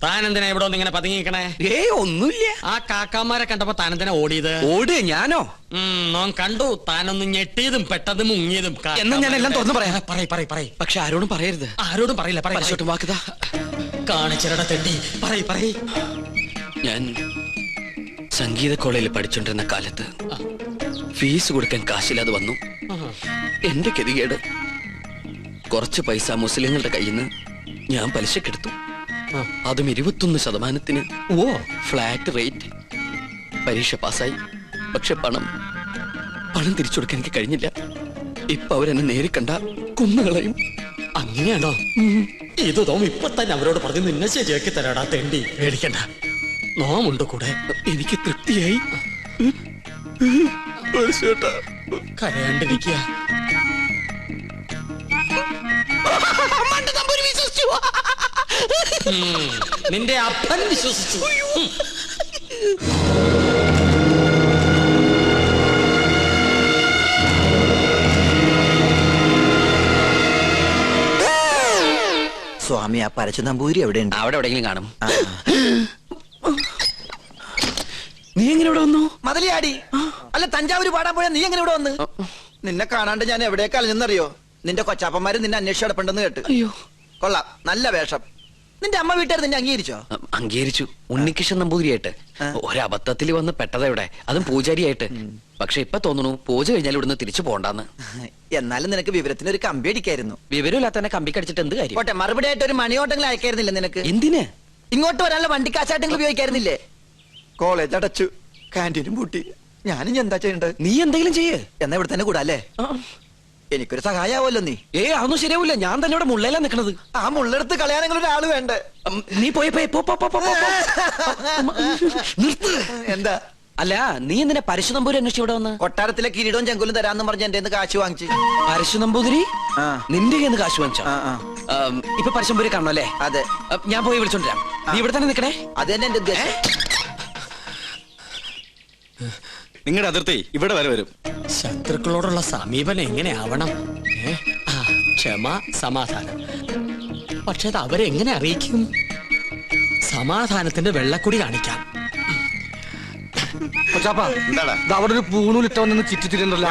താനെന്തിനാ ഇവിടെ ഒന്ന് ഇങ്ങനെ പതുങ്ങിക്കണേ? ഒന്നുമില്ല. ആ കാക്കാമാരെ കണ്ടപ്പോ താനെന്തിനാ ഓടിയത്? ഓട് ഞാനോ? നോൻ കണ്ടു താനൊന്ന് ഞെട്ടിയതും പെട്ടതും മുങ്ങിയതും. എന്നാ ഞാൻ എല്ലാം തുറന്നു പറയാം. പറയ്. പക്ഷെ ആരോടും പറയരുത്. ആരോടും പറയില്ല. പരിശോട്ടും വാക്കുതാ കാണിച്ചിരട തെണ്ടി. പറയ്. ഞാൻ സംഗീത കോളേജിൽ പഠിച്ചോണ്ടിരുന്ന കാലത്ത് ഫീസ് കൊടുക്കാൻ കാശില്ലാതെ വന്നു. എന്റെ ഗതികേട് കുറച്ച് പൈസ മുസ്ലിങ്ങളുടെ കയ്യിൽ നിന്ന് ഞാൻ പലിശക്കെടുത്തു. അതും 21%. Flat rate. പരീക്ഷ പാസ്സായി. പക്ഷെ പണം തിരിച്ചു കൊടുക്കാൻ എനിക്ക് കഴിഞ്ഞില്ല. ഇപ്പൊ അവരെന്നെ നേരി കണ്ട കുന്നുകളയും. അങ്ങനെയാണോ? ഇത് തോം ഇപ്പൊ തന്നെ അവരോട് പറഞ്ഞു നിന്നെ ശരിയാക്കി തരാടാ തെണ്ടി. പേടിക്കണ്ട, നോമുണ്ട് കൂടെ. എനിക്ക് തൃപ്തിയായി. കരയാണ്ടിരിക്കുക. നിന്റെ അപ്പൻ വിശ്വസിച്ചു. സ്വാമി, ആ പരച്ചു നമ്പൂരി എവിടെയുണ്ട്? അവിടെ എവിടെയെങ്കിലും കാണും. നീ എങ്ങനെ ഇവിടെ വന്നു? മതിലിയാടി. അല്ല, തഞ്ചാവൂര് പാടാൻ പോയാ നീ എങ്ങനെ ഇവിടെ വന്ന്? നിന്നെ കാണാണ്ട് ഞാൻ എവിടേക്ക് അലഞ്ഞെന്നറിയോ? നിന്റെ കൊച്ചാപ്പന്മാര് നിന്നെ അന്വേഷിച്ച് കിടപ്പുണ്ടെന്ന് കേട്ട്. അയ്യോ, കൊള്ളാം, നല്ല വേഷം. നിന്റെ അമ്മ വീട്ടുകാർ നിന്നെ അംഗീകരിച്ചോ? അംഗീകരിച്ചു. ഉണ്ണികൃഷ്ണൻ നമ്പൂതിരിയായിട്ട്. ഒരബദ്ധത്തിൽ വന്ന് പെട്ടതെവിടെ, അതും പൂജാരിയായിട്ട്. പക്ഷെ ഇപ്പൊ തോന്നുന്നു പൂജ കഴിഞ്ഞാൽ ഇവിടുന്ന് തിരിച്ചു പോണ്ടെന്ന്. എന്നാലും നിനക്ക് വിവരത്തിന് ഒരു കമ്പി അടിക്കായിരുന്നു. വിവരമില്ലാത്ത തന്നെ കമ്പി കടിച്ചിട്ട് എന്ത് കാര്യം? പോട്ടെ, മറുപടി ആയിട്ട് ഒരു മണിയോട്ടെങ്കിലും അയക്കായിരുന്നില്ല നിനക്ക്? എന്തിന്? ഇങ്ങോട്ട് വരാനുള്ള വണ്ടിക്കാശായിട്ടെങ്കിലും ഉപയോഗിക്കായിരുന്നില്ലേ? കോളേജ് അടച്ചു, കാന്റീനും പൂട്ടി. ഞാനും എന്താ ചെയ്യണ്ടത്? നീ എന്തെങ്കിലും ചെയ്യേ. എന്നാ ഇവിടെ തന്നെ കൂടാ അല്ലേ? എനിക്കൊരു സഹായാവല്ലോ നീ. അതൊന്നും ശരിയാവില്ല. ഞാൻ തന്നെ ഇവിടെ മുള്ളയിലാ നിക്കണത്. ആ മുള്ളെടുത്ത് കളയാനെങ്കിലും ഒരാള് വേണ്ടേ? നീ പോയി നിർത്ത്. എന്താ? അല്ല, നീ എന്തിനാ പരശു നമ്പൂരി അന്വേഷിച്ച് ഇവിടെ വന്ന്? കൊട്ടാരത്തിലെ കിരീടവും ചെങ്കുലും തരാന്ന് പറഞ്ഞ് എന്റെ കാശ് വാങ്ങിച്ചു. പരശു നമ്പൂതിരി നിന്റെ കയ്യിൽ നിന്ന് കാശ് വാങ്ങിച്ചോ? ഇപ്പൊ പരശുനമ്പൂരി കാണണം അല്ലേ? അതെ. ഞാൻ പോയി വിളിച്ചോണ്ടിരാം. നീ ഇവിടെ തന്നെ നിക്കണേ. അത് തന്നെ എന്റെ ഉദ്ദേശം. നിങ്ങളുടെ അതിർത്തി ഇവിടെ വരെ വരും. ശത്രുക്കളോടുള്ള സമീപനം എങ്ങനെയാവണം? ക്ഷമ, സമാധാനം. പക്ഷെ അത് അവരെങ്ങനെ അറിയിക്കും? സമാധാനത്തിന്റെ വെള്ളക്കുടി കാണിക്കാം. അവിടെ ഒരു പൂണൂലിട്ടവന്ന് ചുറ്റിത്തിരുന്നല്ലോ.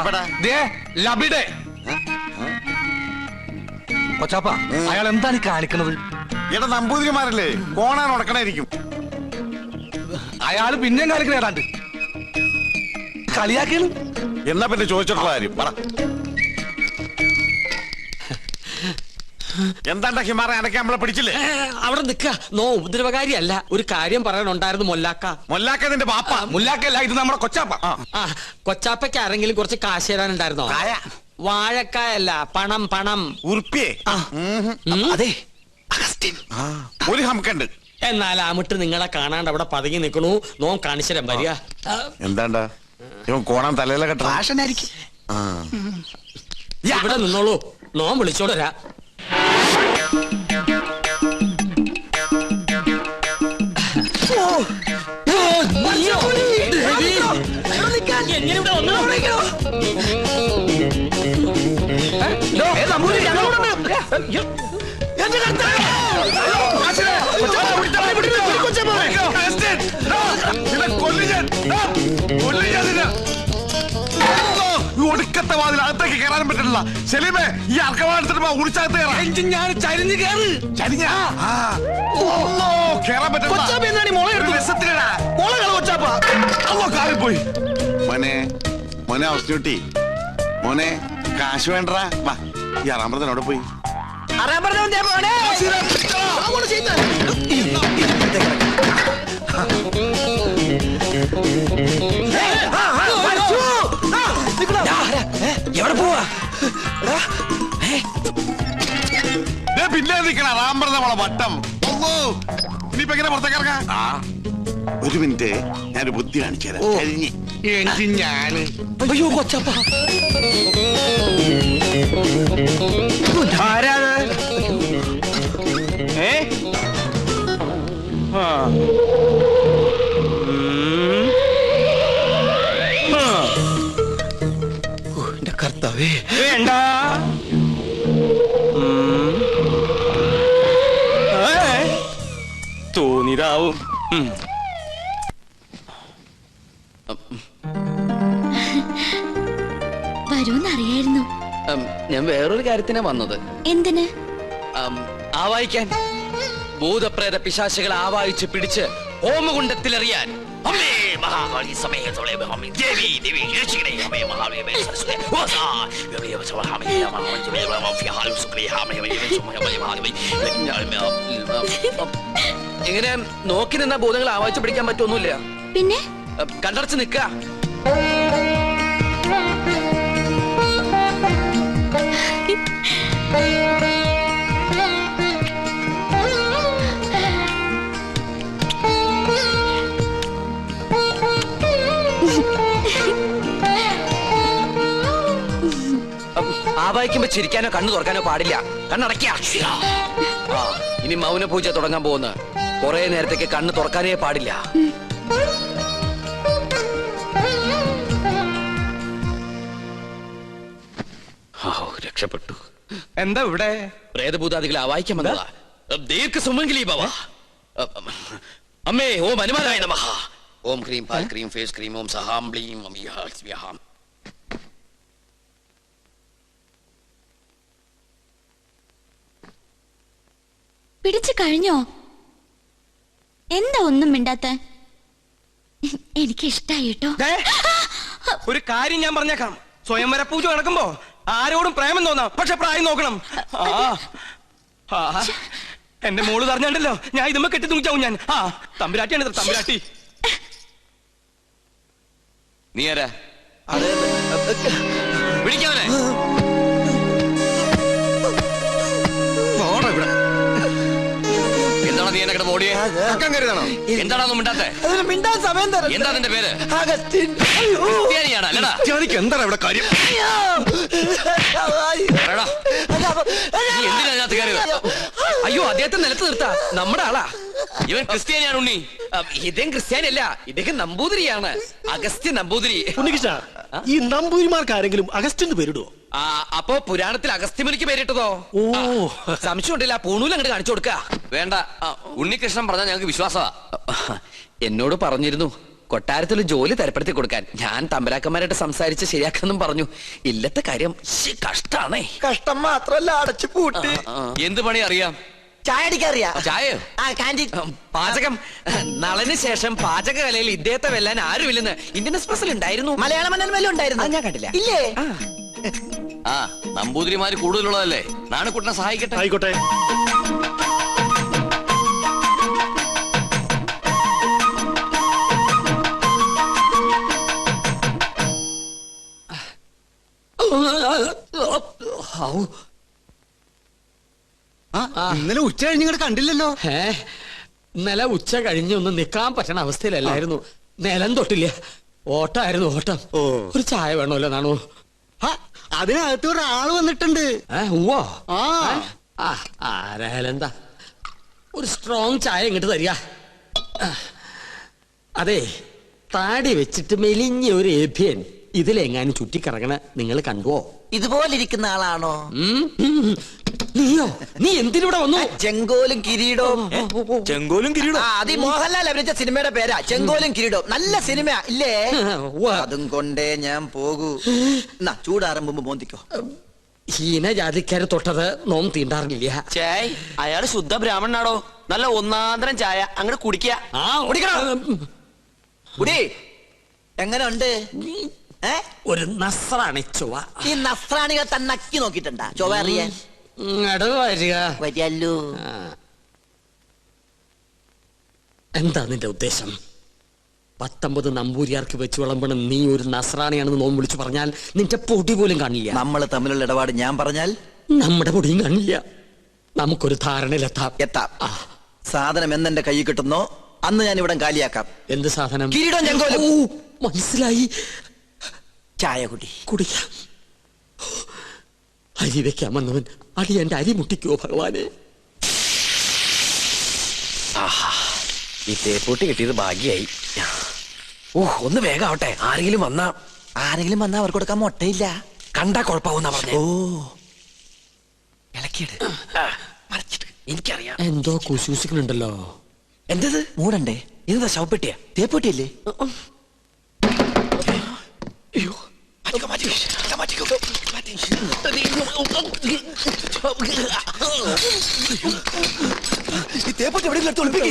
കൊച്ചാപ്പ, അയാൾ എന്താണ് ഈ കാണിക്കണത്? ഇവിടെ നമ്പൂതിരിമാരല്ലേ, കോണാൻ ഉടക്കണായിരിക്കും. അയാള് പിന്നെയും കാണിക്കണ ഏതാണ്ട് കളിയാക്കിയാണ്. എന്നാ പിന്നെ ചോദിച്ചിട്ടുള്ള കാര്യം പറ. എന്താ ഹിമാറ അടയ്ക്ക് നമ്മളെ പിടിച്ചില്ലേ? അവിടെ നിൽക്കുക. നോ ഉപദ്രവകാരിയല്ല. ഒരു കാര്യം പറയാനുണ്ടായിരുന്നു. മൊല്ലാക്ക നിന്റെ പാപ്പ. മുല്ലാക്കല്ല, ഇത് നമ്മുടെ കൊച്ചാപ്പ. കൊച്ചാപ്പയ്ക്ക് ആരെങ്കിലും കുറച്ച് കാശ് തരാനുണ്ടായിരുന്നോ? വാഴക്കായല്ല, പണം. ഉറുപ്പിയേ? അതെ, ഒരു ഹംക്കുണ്ട്. എന്നാൽ അമിട്ട് നിങ്ങളെ കാണാണ്ട് അവിടെ പതുങ്ങി നിൽക്കണു. നോ കാണിച്ചരം വരിക. എന്താണ്ടാ ഇവൻ കോണാൻ തലയിലെ കെട്ടാ? ഇവിടെ നിന്നോളൂ, നോ വിളിച്ചോടരാ. ഒടുക്കത്തെ വാതിൽ അകത്തേക്ക് കയറാനും പറ്റില്ല. സെലീമേ, ഈ അർക്കവാടത്തിന് ഉടിച്ചകത്ത് കയറാൻ പറ്റില്ല. മോനെ അവസ്ഥ മോനെ കാശ് വേണ്ടടാ. വാ, ഈ അറാമ്പറത്തിനോടെ പോയി. എവിടെ പോവാ? പിന്നെ നിക്കണ റാമ്പറ നമ്മളെ വട്ടം. ഇനിയിപ്പോ എങ്ങനെ പുറത്തേക്ക് ഇറങ്ങാം? ഒരു മിനിറ്റ്, ഞാനൊരു ബുദ്ധി കാണിച്ചു തരാം. ഞാന് അയ്യോ കൊച്ചപ്പ, എന്റെ കർത്താവേ. വേണ്ട, ഇനിതാവും. വരൂന്നറിയായിരുന്നു. ഞാൻ വേറൊരു കാര്യത്തിനാ വന്നത്. എന്തിന്? ആവായിക്കാൻ. ഭൂതപ്രേത പിശാചുകളെ ആവായിച്ച് പിടിച്ച് ഹോമകുണ്ടത്തിലെറിയാൻ. അമ്മേ മഹാകാളി സമേതോളെ അമ്മേ ദേവി ദേവി രക്ഷിക്കണേ അമ്മേ മഹാകാളി മേ സരസ്വതി വാസാ ദേവി സവഹാമേ മഹാവഞ്ചി ഫിഹാലു സുക്രി ഹാമേ മഹാകാളി. എങ്ങനെ നോക്കി നിന്ന ഭൂതങ്ങളെ ആവായിച്ച് പിടിക്കാൻ പറ്റൊന്നുമില്ല. പിന്നെ കണ്ടടച്ച് നിക്ക. ആവായിക്കുമ്പോ ചിരിക്കാനോ കണ്ണു തുറക്കാനോ പാടില്ല. കണ്ണടയ്ക്ക. ഇനി മൗനപൂജ തുടങ്ങാൻ പോകുന്ന കുറെ നേരത്തേക്ക് കണ്ണ് തുറക്കാനേ പാടില്ല. രക്ഷപ്പെട്ടു. എന്താ ഇവിടെ? പ്രേതഭൂതാദികളെ ആവായിക്കാൻ വന്നതാ. ദീർഘ സുമംഗലി ഭവ. അമ്മേ ഓം ഹനുമാനായ നമഃ. ഓം ക്രീം പാൽ ക്രീം ഫേസ് ക്രീം ഓം സഹാം ബ്ലീം അമിയാം. പിടിച്ചു കഴിഞ്ഞോ? എന്താ ഒന്നും മിണ്ടാത്ത? എനിക്ക് ഇഷ്ടായി കേട്ടോ. ഒരു കാര്യം ഞാൻ പറഞ്ഞേക്കാം. സ്വയംവര പൂജ നടക്കുമ്പോ ആരോടും പ്രേമം തോന്നാം, പക്ഷെ പ്രായം നോക്കണം. എന്റെ മോള് പറഞ്ഞാണ്ടല്ലോ ഞാൻ ഇതുമ്മ കെട്ടി തൂങ്ങിച്ചാവും ഞാൻ. തമ്പുരാട്ടിയാണ് തമ്പുരാട്ടി. നീ ആരാ? വിളിക്കാവനെ. എന്താണ് നീ എന്നെ ഓടിയേ? എന്താണോ മിണ്ടാത്തെ? മിണ്ടാൻ സമയം തരാം. എന്താ നിന്റെ പേര്? അഗസ്റ്റിൻ. ക്രിസ്ത്യാനിയാണോ? അല്ലടാ. എന്താണ് ഇവിടെ കാര്യം? പറയടാ. നീ എന്തിനാ അതിനകത്ത് കയറിയത്? അയ്യോ, അദ്ദേഹത്തെ നിലത്ത് നിർത്താ. നമ്മുടെ ആളാ. ഇവൻ ക്രിസ്ത്യാനിയാണ് ഉണ്ണി. ഇദ്ദേഹം ക്രിസ്ത്യാനിയല്ല, ഇദ്ദേഹം നമ്പൂതിരിയാണ്. അഗസ്ത്യ നമ്പൂതിരി. ഉണ്ണികൃഷ്ണ, ഈ നമ്പൂതിരിമാർക്ക് ആരെങ്കിലും അഗസ്റ്റിന് പേരിടുവോ? അപ്പോ പുരാണത്തിൽ അഗസ്ത്യമുനിക്ക് പേരിട്ടതോ? ഓ, സംശയം ഉണ്ടല്ല. പൂണൂൽ അങ്ങോട്ട് കാണിച്ചു കൊടുക്ക. വേണ്ട, ഉണ്ണികൃഷ്ണൻ പറഞ്ഞാൽ ഞങ്ങൾക്ക് വിശ്വാസമാ. എന്നോട് പറഞ്ഞിരുന്നു കൊട്ടാരത്തിൽ ജോലി തരപ്പെടുത്തി കൊടുക്കാൻ. ഞാൻ തമ്പരാക്കന്മാരായിട്ട് സംസാരിച്ച് ശരിയാക്കാന്നും പറഞ്ഞു. ഇല്ലത്തെ കാര്യം കഷ്ടാണേ. കഷ്ടം മാത്രല്ല, അടച്ചു പൂട്ടി. എന്ത് പണി അറിയാം? ചായ അടിക്കറിയാ? ചായയോ? കാന്റീൻ പാചകം. നളന് ശേഷം പാചകകലയിൽ ഇദ്ദേഹത്തെ വെല്ലാൻ ആരുമില്ലെന്ന് ഇന്ത്യൻ എക്സ്പ്രസിൽ ഉണ്ടായിരുന്നു. മലയാള മനോരമയിലും ഉണ്ടായിരുന്നു. ഞാൻ കണ്ടില്ല. ഇല്ലേ? നമ്പൂതിരിമാര് കൂടുതലുള്ളതല്ലേ. നാണക്കുട്ടനെ സഹായിക്കട്ടെ. ആയിക്കോട്ടെ. ഇന്നലെ ഉച്ച കഴിഞ്ഞ് ഇങ്ങോട്ട് കണ്ടില്ലല്ലോ. ഇന്നലെ ഉച്ച കഴിഞ്ഞ് ഒന്ന് നിക്കാൻ പറ്റണ അവസ്ഥയിലല്ലായിരുന്നു. നിലം തൊട്ടില്ല. ഓട്ടായിരുന്നു ഓട്ടം. ഒരു ചായ വേണമല്ലോ നാണു. അതിനകത്ത് ഒരാള് വന്നിട്ടുണ്ട്. ഉവ്വോ? ആരായാലും എന്താ, ഒരു സ്ട്രോങ് ചായ ഇങ്ങോട്ട് തരിക. അതെ, താടി വെച്ചിട്ട് മെലിഞ്ഞ ഒരു ഏഭ്യൻ ഇതിലെങ്ങാനും ചുറ്റിക്കറങ്ങണ നിങ്ങൾ കണ്ടുവോ? ഇതുപോലിരിക്കുന്ന ആളാണോ? നീയോ? നീ എന്തിനൂടെ വന്നു? ചെങ്കോലും കിരീടവും. ചെങ്കോലും കിരീടം. അത് മോഹൻലാൽ അഭിനയിച്ച സിനിമയുടെ പേരാ, ചെങ്കോലും കിരീടവും. നല്ല സിനിമ ഇല്ലേ? അതും കൊണ്ടേ ഞാൻ പോകൂ. ചൂടാറുമ്പോ മോന്തിക്കോ. ഹീനജാതിക്കാര് തൊട്ടത് നോം തീണ്ടാറില്ല. ചേയ്, അയാള് ശുദ്ധ ബ്രാഹ്മണനാടോ. നല്ല ഒന്നാന്തരം ചായ അങ്ങോട്ട് കുടിക്ക. കുടി. എങ്ങനെ ഉണ്ട്? ഒരു നസ്രാണി ചൊവ്വ. ഈ നസ്രാണികൾ തന്നെ നക്കി നോക്കിട്ടുണ്ടാ ചൊവ്വ അറിയാൻ? വരികല്ലോ. എന്താ നിന്റെ ഉദ്ദേശം? 19 നമ്പൂരിയാർക്ക് വെച്ച് വിളമ്പണം നീ ഒരു നസ്രാണിയാണെന്ന് നോം വിളിച്ചു പറഞ്ഞാൽ നിന്റെ പൊടി പോലും കാണില്ല. നമ്മൾ തമ്മിലുള്ള ഇടപാട് ഞാൻ പറഞ്ഞാൽ നമ്മുടെ പൊടിയും കാണില്ല. നമുക്കൊരു ധാരണയിലെത്താം. സാധനം എന്നെന്റെ കൈ കിട്ടുന്നോ അന്ന് ഞാൻ ഇവിടെ കാലിയാക്കാം. എന്ത് സാധനം? കിരീടം ചെങ്കോലും. മനസ്സിലായി. ചായ കുടിക്കാം. അരി വെക്കാമെന്നവൻ അടി എന്റെ അരി മുട്ടിക്കോ ഭഗവാനെ. ഈ തേപ്പൂട്ടി കിട്ടിയത് ഭാഗ്യായി. ഒന്ന് വേഗം ആവട്ടെ. ആരെങ്കിലും വന്നാ അവർക്ക് കൊടുക്കാൻ മുട്ടയില്ല. കണ്ടാ കുഴപ്പമാവുന്ന പറഞ്ഞേ. ഇളക്കിയിട്ട് എനിക്കറിയാം. എന്തോ കുശൂസിക്കുന്നുണ്ടല്ലോ. എന്തത്? മൂടണ്ടേ? ഇതെന്താ ശവപ്പെട്ടിയാ? തേപ്പൊട്ടിയല്ലേ? അയ്യോ, ഈ തേപ്പൊട്ടി എവിടെയെങ്കിലും എടുത്ത് ഒളിപ്പിക്ക്.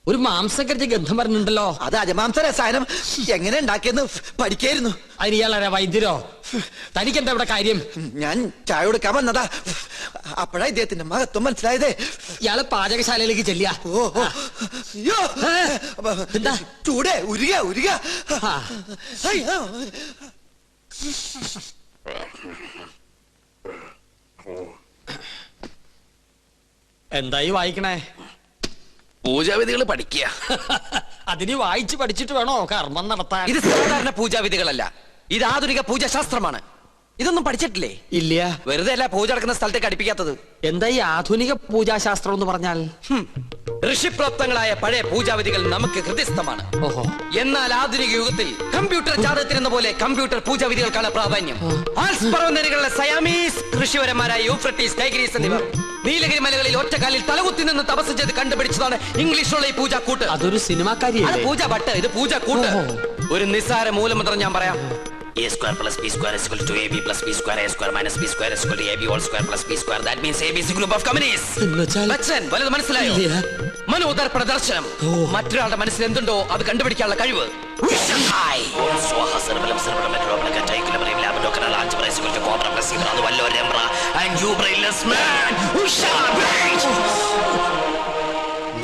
ഒരു മാംസക്കരച്ച് ഗന്ധം പറഞ്ഞിട്ടുണ്ടല്ലോ. അത് അജമാംസ രസായനം എങ്ങനെ ഉണ്ടാക്കിയെന്ന് പഠിക്കായിരുന്നു. അതിന് ഇയാളാരാ വൈദ്യരോ? തനിക്കെന്താ ഇവിടെ കാര്യം? ഞാൻ ചായ കൊടുക്കാൻ വന്നതാ. അപ്പോഴാ ഇദ്ദേഹത്തിന്റെ മഹത്വം മനസ്സിലായതേ. ഇയാള് പാചകശാലയിലേക്ക് ചെല്ലിയ. അയ്യോ, എന്താ? ചൂടേ, ഉരുക ഉരുക. അയ്യോ. എന്തായി വായിക്കണേ? പൂജാവിധികൾ പഠിക്കുക. അതിന് വായിച്ച് പഠിച്ചിട്ട് വേണോ കർമ്മം നടത്താൻ? ഇത് സാധാരണ പൂജാവിധികളല്ല, ഇത് ആധുനിക പൂജാശാസ്ത്രമാണ്. ഇതൊന്നും പഠിച്ചിട്ടില്ലേ? ഇല്ല. വെറുതെ അല്ല പൂജ നടക്കുന്ന സ്ഥലത്തേക്ക് അടുപ്പിക്കാത്തത്. എന്താ ഈ ആധുനിക പൂജാശാസ്ത്രം എന്ന് പറഞ്ഞാൽ? ഋഷിപ്രോക്തങ്ങളായ പഴയ പൂജാവിധികൾ നമുക്ക് ഹൃദയസ്ഥമാണ്. ഓഹോ. എന്നാൽ ആധുനിക യുഗത്തിൽ കമ്പ്യൂട്ടർ ജാതകത്തിനെന്ന പോലെ കമ്പ്യൂട്ടർ പൂജാവിധികൾക്കാണ് പ്രാധാന്യം. ആൽസ് പർവ്വതനിരകളിലെ സയാമീസ് ഋഷിവരന്മാരായ യൂഫ്രട്ടീസ്, ടൈഗ്രീസ് എന്നിവർ നീലഗിരി മലകളിൽ ഒറ്റക്കാലിൽ തലകുത്തി നിന്ന് തപസ് ചെയ്ത് കണ്ടുപിടിച്ചതാണ് ഇംഗ്ലീഷുള്ള ഈ പൂജാക്കൂട്ട്. അതൊരു സിനിമാക്കാരിയല്ലേ? പൂജ ഭട്ട്, ഇത് പൂജാക്കൂട്ട്. ഒരു നിസ്സാര മൂലമന്ത്രം ഞാൻ പറയാം. A square plus b square is equal to ab plus b square, a square minus b square is equal to ab whole square plus b square. That means ab is a group of companies. Bachchan, വലുത് മനസ്സിലായോ? മനോദർപ്പണ ദർശനം. മറ്റൊരാളുടെ മനസ്സിൽ എന്തുണ്ടോ അത് കണ്ടുപിടിക്കാനുള്ള കഴിവ്.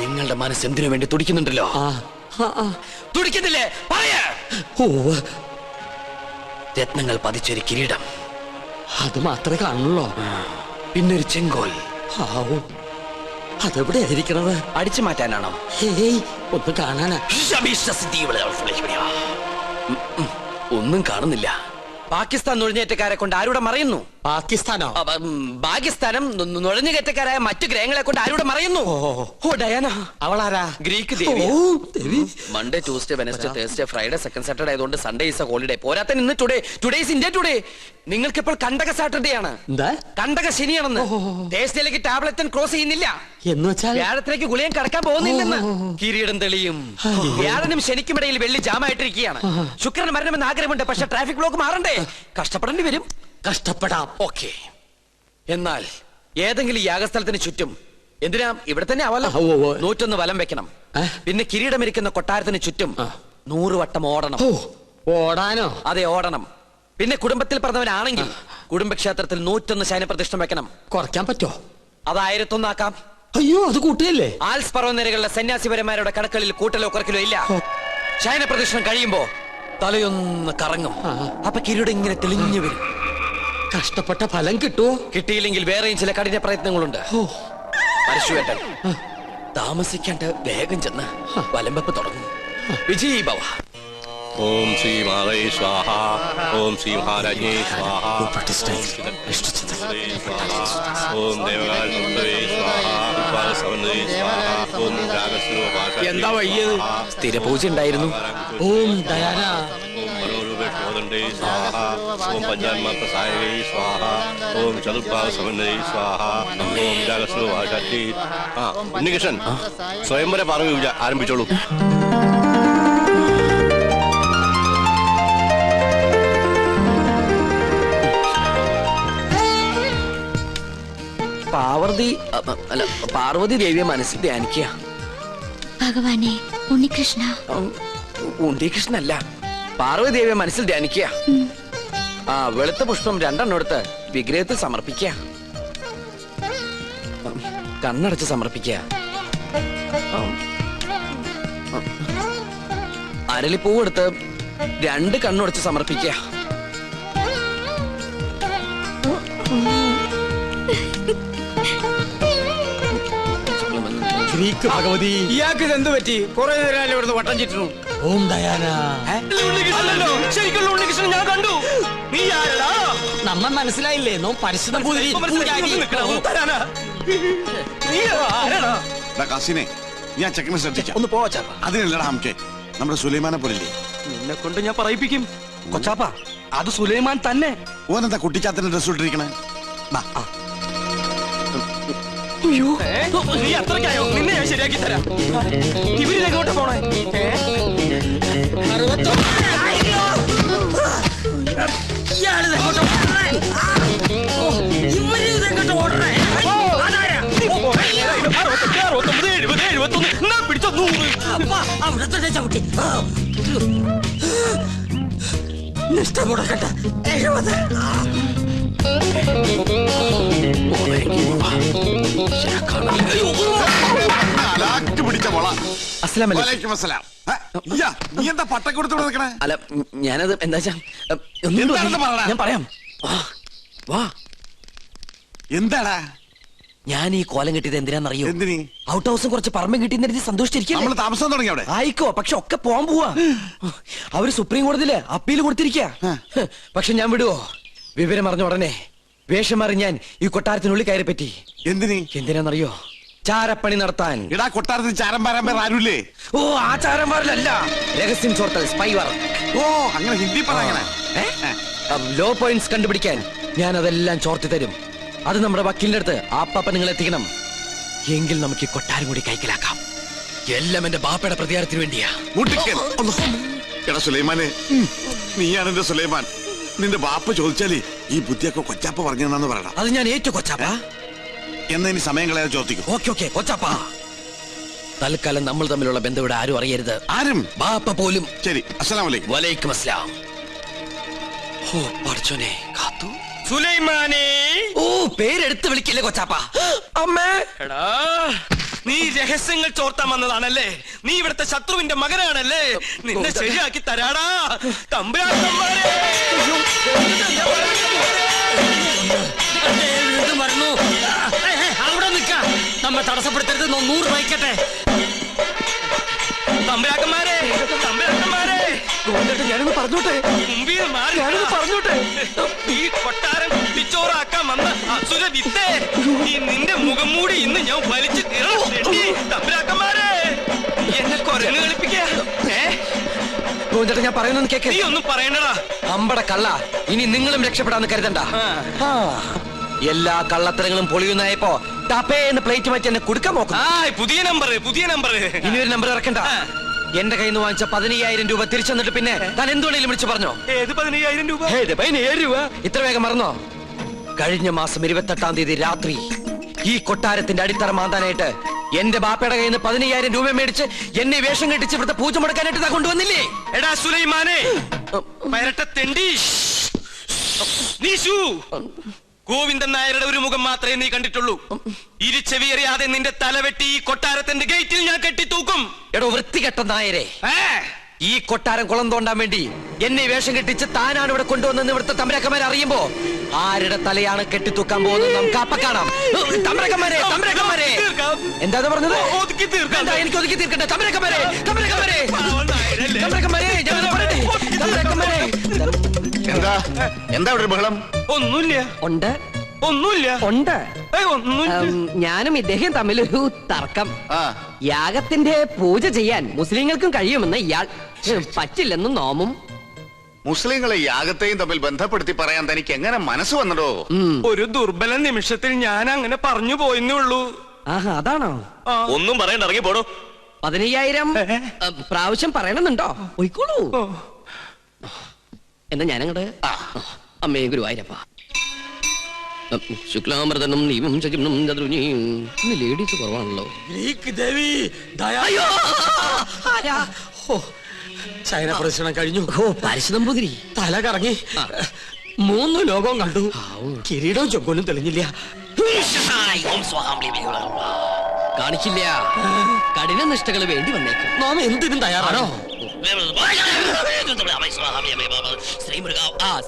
നിങ്ങളുടെ മനസ്സ് എന്തിനു വേണ്ടി തുടിക്കുന്നുണ്ടല്ലോ? തുടിക്കുന്നില്ലേ? പറയാ. രത്നങ്ങൾ പതിച്ചൊരു കിരീടം, അത് മാത്രമേ കാണുള്ളൂ. പിന്നൊരു ചെങ്കോൽ. അതെവിടെ ആയിരിക്കണത്? അടിച്ചു മാറ്റാനാണോ? ഒന്ന് കാണാനാ. ഒന്നും കാണുന്നില്ല. പാകിസ്ഥാൻ നുഴഞ്ഞേറ്റക്കാരെ കൊണ്ട് ആരുടെ മറയുന്നു? പാകിസ്ഥാനോ? പാകിസ്ഥാനം നുഴഞ്ഞുകയറ്റക്കാരായ മറ്റു ഗ്രഹങ്ങളെ കൊണ്ട് ആരുടെ മറയുന്നു? ഓ, ഡയാന. അവളാരാ? ഗ്രീക്ക് ദേവി. Monday, Tuesday, Wednesday, Thursday, Friday, second Saturday ആയതുകൊണ്ട് സൺഡേ ഈസ് എ ഹോളിഡേ. പോരാത്ത ഇന്ന് ടുഡേ ഈസ് ഇന്ത്യ ടുഡേ. നിങ്ങൾക്ക് ഇപ്പോൾ കണ്ടക സാറ്റർഡേ ആണ്. കണ്ടക ശനിയാണെന്ന്. തേഴ്സ്ഡേയിലേക്ക് ടാബ്ലറ്റ് ക്രോസ് ചെയ്യുന്നില്ല എന്ന് വെച്ചാൽ വ്യാഴത്തിലേക്ക് ഗുളിയം കടക്കാൻ പോകുന്നില്ലെന്ന്. കിരീടം തെളിയും. വ്യാഴനും ശനിക്കും ഇടയിൽ വെള്ളി ജാമായിട്ടിരിക്കുകയാണ്. ശുക്രന് മരണമെന്ന് ആഗ്രഹമുണ്ട്, പക്ഷെ ട്രാഫിക് ബ്ലോക്ക് മാറണ്ടേ? കഷ്ടപ്പെടേണ്ടി വരും. കഷ്ടപ്പെടാം. ഓക്കെ. എന്നാൽ ഏതെങ്കിലും യാഗസ്ഥലത്തിന് ചുറ്റും, എന്തിനാ ഇവിടെ തന്നെ ആവല്ലോ, 101 വലം വെക്കണം. പിന്നെ കിരീടമിരിക്കുന്ന കൊട്ടാരത്തിന് ചുറ്റും 100 വട്ടം ഓടണം. ഓടാനോ? അതെ, ഓടണം. പിന്നെ കുടുംബത്തിൽ പറഞ്ഞവനാണെങ്കിൽ കുടുംബക്ഷേത്രത്തിൽ 101 ശയനപ്രതിഷ്ഠ വെക്കണം. കുറയ്ക്കാൻ പറ്റോ? അത് 1001 ആക്കാം. അയ്യോ, അത് കൂട്ടിയല്ലേ? ആൽസ് പർവ്വതനിരകളിലെ സന്യാസിപരന്മാരുടെ കണക്കളിൽ കൂട്ടലോ കുറക്കലോ ഇല്ല. ശയനപ്രതിഷ്ഠ കഴിയുമ്പോ തലയൊന്ന് കറങ്ങും. അപ്പൊ കിരീടം ഇങ്ങനെ തെളിഞ്ഞു വരും. കഷ്ടപ്പെട്ട ഫലം കിട്ടുമോ? കിട്ടിയില്ലെങ്കിൽ വേറെയും ചില കഠിന പ്രയത്നങ്ങളുണ്ട്. പരശുവേട്ടൻ താമസിക്കാണ്ട് വേഗം ചെന്ന് വലംവെപ്പ് തുടങ്ങും. വിജയ് ഭവ. ഓം ശ്രീ മഹാദേവ സ്വാഹ. ഓം ശ്രീ മഹാരാജ്ഞേ സ്വാഹ. ഓം ദേവകാലേ സ്വാഹ. ഓം എന്താ വയ്യത്? സ്ഥിരപൂജ ഉണ്ടായിരുന്നു. ഓം ദയാന. ഓം മനോരൂപേ സ്വാഹ. ഓം പഞ്ചാന്മാത്ര സായകേ സ്വാഹ. ഓം ചതുർഭാഗ സമന്വയേ സ്വാഹ. ഓം രാഗസ്വഭാഷാറ്റി. ഉണ്ണികൃഷ്ണൻ, സ്വയംവര പാർവ്വ പൂജ ആരംഭിച്ചോളൂ. പാർവതി ദേവിയെ മനസ്സിൽ ധ്യാനിക്കുക. ഭഗവാനെ, ഉണ്ണികൃഷ്ണ. ഉണ്ണികൃഷ്ണല്ല, പാർവതി ദേവിയെ മനസ്സിൽ ധ്യാനിക്കുക. വെളുത്ത പുഷ്പം 2 എടുത്ത് വിഗ്രഹത്തിൽ സമർപ്പിക്കുക. കണ്ണടച്ച് സമർപ്പിക്കുക. അരളിപ്പൂവെടുത്ത് 2 കണ്ണുടച്ച് സമർപ്പിക്കുക. ഗ്രീക്ക് ഭഗവതി. ഇയാൾക്ക് ഇത് എന്ത് പറ്റി? കുറെ നേരം ഇവിടുന്ന് വട്ടം ചുറ്റുന്നു. ഓം ദയാന. ശരിക്കുള്ള ഉണ്ണികൃഷ്ണൻ ഞാൻ കണ്ടു. നീ ആരടാ? നമ്മ മനസ്സിലായില്ലേ? നോ പരിശുദ്ധ കാസിനെ, ഞാൻ ചെക്കനെ ശ്രദ്ധിക്കാം. ഒന്ന് പോവാ. അതിനല്ലടാ ഹംകെ, നമ്മുടെ സുലൈമാനെ പോലില്ലേ നിന്നെ കൊണ്ട് ഞാൻ പറയിപ്പിക്കും. കൊച്ചാപ്പ, അത് സുലൈമാൻ തന്നെ. ഓനെന്താ കുട്ടിച്ചാത്തന്റെ ഡ്രസ് ഇട്ടിരിക്കണേ? നീ അത്രയ്ക്കായോ? നിന്നെ ഞാൻ ശരിയാക്കി തരാം. ഇവരിതെങ്ങോട്ട് പോണേ? നിഷ്ഠമുടക്കട്ടെ 70. പിടിച്ച മോള. അസ്സലാമു അലൈക്കും. വലൈക്കും അസ്സലാം. നീ എന്താ പട്ടം കൊടുത്തോണ്ട് നിൽക്കണേ? അല്ല, ഞാനത് എന്താ എന്താണെന്ന് പറയടാ. ഞാൻ പറയാം. വാ. എന്താടാ? ഞാൻ ഈ കോലം കിട്ടിയത് എന്തിനാന്നറിയോ? എന്തിനി? ഔട്ട് ഹൗസും കുറച്ച് പറമ്പും കിട്ടിയെന്ന് സന്തോഷിച്ചിരിക്കും. നമ്മള് താമസം തുടങ്ങി അവിടെ. ആയിക്കോ, പക്ഷെ ഒക്കെ പോവാൻ പോവാ. അവര് സുപ്രീം കോടതിയില് അപ്പീൽ കൊടുത്തിരിക്ക. പക്ഷെ ഞാൻ വിടുവോ? വിവരം അറിഞ്ഞ ഉടനെ വേഷം മാറി ഞാൻ ഈ കൊട്ടാരത്തിനുള്ളിൽ കയറി പറ്റി. എന്തിനാന്നറിയോ? ചാരപ്പണി നടത്താൻ. ഇടാ, കൊട്ടാരത്തിൽ ചാരം പാരാൻ പേർ ആരുമില്ലേ? ഓ, ആ ചാരന്മാരിലല്ല, രഹസ്യം ചോർത്തൽ, സ്പൈ വർക്ക്. ഓ, അങ്ങനെ ഹിന്ദി പറയണേ. ലോ പോയിന്റ്സ് കണ്ടുപിടിക്കാൻ ഞാൻ അതെല്ലാം ചോർത്തി തരും. അത് നമ്മുടെ വക്കീലിന്റെ അടുത്ത് ആപ്പാപ്പ നിങ്ങൾ എത്തിക്കണം. എങ്കിൽ നമുക്ക് ഈ കൊട്ടാരം കൂടി കൈക്കലാക്കാം. എല്ലാം എന്റെ ബാപ്പയുടെ പ്രതികാരത്തിന് വേണ്ടിയാ. എടാ സുലൈമാനെ, നീയാണ് എന്റെ സുലൈമാൻ. നിന്റെ ബാപ്പ ചോദിച്ചാലേ ഈ ബുദ്ധിയൊക്കെ കൊച്ചാപ്പ പറഞ്ഞെന്നു പറയണം. അത് ഞാൻ ഏറ്റു കൊച്ചാപ്പ. എന്നാ ഇനി സമയം കളയാതെ ചോദിക്കും. ഓക്കെ കൊച്ചാപ്പ. തൽക്കാലം നമ്മൾ തമ്മിലുള്ള ബന്ധം ഇവിടെ ആരും അറിയരുത്. ആരും? ബാപ്പ പോലും. ശരി. അസ്സലാമു അലൈക്കും. വലൈക്കും അസ്സലാം. ഓ പഠിച്ചോനെ, കാത്തു. സുലൈമാനേ. ഓ, പേരെടുത്ത് വിളിക്കില്ലേ കൊച്ചാപ്പ. അമ്മേ. എടാ, നീ രഹസ്യങ്ങൾ ചോർത്താൻ വന്നതാണല്ലേ? നീ ഇവിടുത്തെ ശത്രുവിന്റെ മകനാണല്ലേ? നിന്നെ ശരിയാക്കി തരാടാ തമ്പുരാക്കന്മാരെ. അവിടെ നിൽക്ക, നമ്മെ തടസ്സപ്പെടുത്തരുത്. 100 വഹിക്കട്ടെ. തമ്പുരാക്കന്മാരെ, തമ്പുരാക്കന്മാരെ, ഞാനൊന്ന് പറഞ്ഞോട്ടെ. മുമ്പിൽ മാറി പറഞ്ഞോട്ടെ. ഈ കൊട്ടാരം കുട്ടിച്ചോറാക്കാൻ വന്ന അസുര വിത്തേ, ഈ നിന്റെ മുഖം മൂടി ഇന്ന് ഞാൻ വലിച്ചു തീർന്നു. തമ്പുരാക്കന്മാരെ, എന്നെ കൊരങ്ങ് കളിപ്പിക്ക. ഞാൻ പറയുന്നത് കേക്ക്. നീ ഒന്നും പറയണ്ടടാ. അമ്പട കള്ള, ഇനി നിങ്ങളും രക്ഷപ്പെടാന്ന് കരുതണ്ട. എല്ലാ കള്ളത്തരങ്ങളും പൊളിയുന്നായപ്പോ ടപ്പേന്ന് പ്ലേറ്റ് മാറ്റി എന്നെ കൊടുക്കാൻ നോക്കും. പുതിയ നമ്പർ. ഇനി ഒരു നമ്പർ ഇറക്കണ്ട. എന്റെ കയ്യിൽ നിന്ന് വാങ്ങിച്ച 15,000 രൂപ തിരിച്ചു തന്നിട്ട് പിന്നെ താൻ എന്തുകൊണ്ടെങ്കിലും വിളിച്ചു പറഞ്ഞോ? ഏത് 15,000 രൂപ? 15,000 രൂപ ഇത്ര വേഗം മറന്നോ? കഴിഞ്ഞ മാസം 28-ാം തീയതി രാത്രി ഈ കൊട്ടാരത്തിന്റെ അടിത്തറ മാന്താനായിട്ട് എന്റെ ബാപ്പയുടെ കയ്യിൽ നിന്ന് 15,000 രൂപ മേടിച്ച് എന്നെ വേഷം കെട്ടിച്ച് ഇവിടുത്തെ പൂജ മുടക്കാനായിട്ട് കൊണ്ടുവന്നില്ലേ? എടാ സുലൈമാനെ, പരട്ട തെണ്ടി, നീശു, ഗോവിന്ദൻ നായരുടെ ഒരു മുഖം മാത്രമേ നീ കണ്ടിട്ടുള്ളൂ. ഇരുചെവിയറിയാതെ നിന്റെ തലവെട്ടി ഈ കൊട്ടാരത്തിന്റെ ഗേറ്റിൽ ഞാൻ കെട്ടിത്തൂക്കും. എടോ വൃത്തികെട്ട നായരെ, ഈ കൊട്ടാരം കുളം തോണ്ടാൻ വേണ്ടി എന്നെ വേഷം കെട്ടിച്ച് താനാണ് ഇവിടെ കൊണ്ടുവന്നെന്ന് ഇവിടുത്തെ തമ്പരക്കന്മാരെ അറിയുമ്പോ ആരുടെ തലയാണ് കെട്ടിത്തൂക്കാൻ പോകുന്നത് നമുക്ക് അപ്പ കാണാം. തമ്പരക്കന്മാരെ, എന്താ പറഞ്ഞത്? എനിക്ക് ഒതുക്കി തീർക്കട്ടെ. തമ്പരക്കന്മാരെ, എന്താ ഇവിടെ ബഹളം? ഒന്നുമില്ല. ഞാനും ഇദ്ദേഹം തമ്മിലൊരു തർക്കം. യാഗത്തിന്റെ പൂജ ചെയ്യാൻ മുസ്ലിങ്ങൾക്കും കഴിയുമെന്ന് ഇയാൾ, പറ്റില്ലെന്നും നോമും. മുസ്ലിങ്ങളെ യാഗത്തെയും തമ്മിൽ ബന്ധപ്പെടുത്തി പറയാൻ തനിക്ക് എങ്ങനെ മനസ്സ് വന്നടോ? ഒരു ദുർബല നിമിഷത്തിൽ ഞാൻ അങ്ങനെ പറഞ്ഞു പോയെന്നേ ഉള്ളൂ. അതാണോ? ഒന്നും പറയണ്ട, ഇറങ്ങി പോടോ. 15,000 പ്രാവശ്യം പറയണമെന്നുണ്ടോ? പോയിക്കോളൂ. എന്നാ ഞാനങ്ങട്. അമ്മേ ഗുരുവായൂരപ്പ. ശുക്ലാമൃതനും നീവും ചകിനും ചതുരുനിയും. ഇന്ന് ലേഡീസ് കുറവാണല്ലോ. ചൈന പ്രദക്ഷിണം കഴിഞ്ഞു. പാരിശുനമ്പൂതിരി തല കറങ്ങി 3 ലോകവും കണ്ടു. കിരീടവും ചൊക്കോലും തെളിഞ്ഞില്ല. കാണിക്കില്ല. കഠിന നിഷ്ഠകൾ വേണ്ടി വന്നേക്കും. നാം എന്തിനും തയ്യാറാണോ?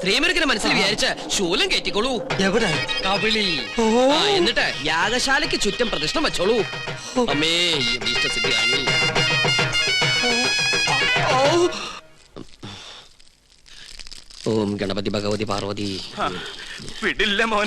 ശ്രീമുരുകനെ മനസ്സിൽ വിചാരിച്ച് ശൂലം കയറ്റിക്കോളൂ. എവിടെ? കവിളിൽ. എന്നിട്ട് യാഗശാലയ്ക്ക് ചുറ്റും പ്രദക്ഷിണം വെച്ചോളൂ. അമ്മേ ഇഷ്ടസിദ്ധിയാണ്. ഓം ഗണപതി ഭഗവതി പാർവതി. വിടില്ല മോനെ.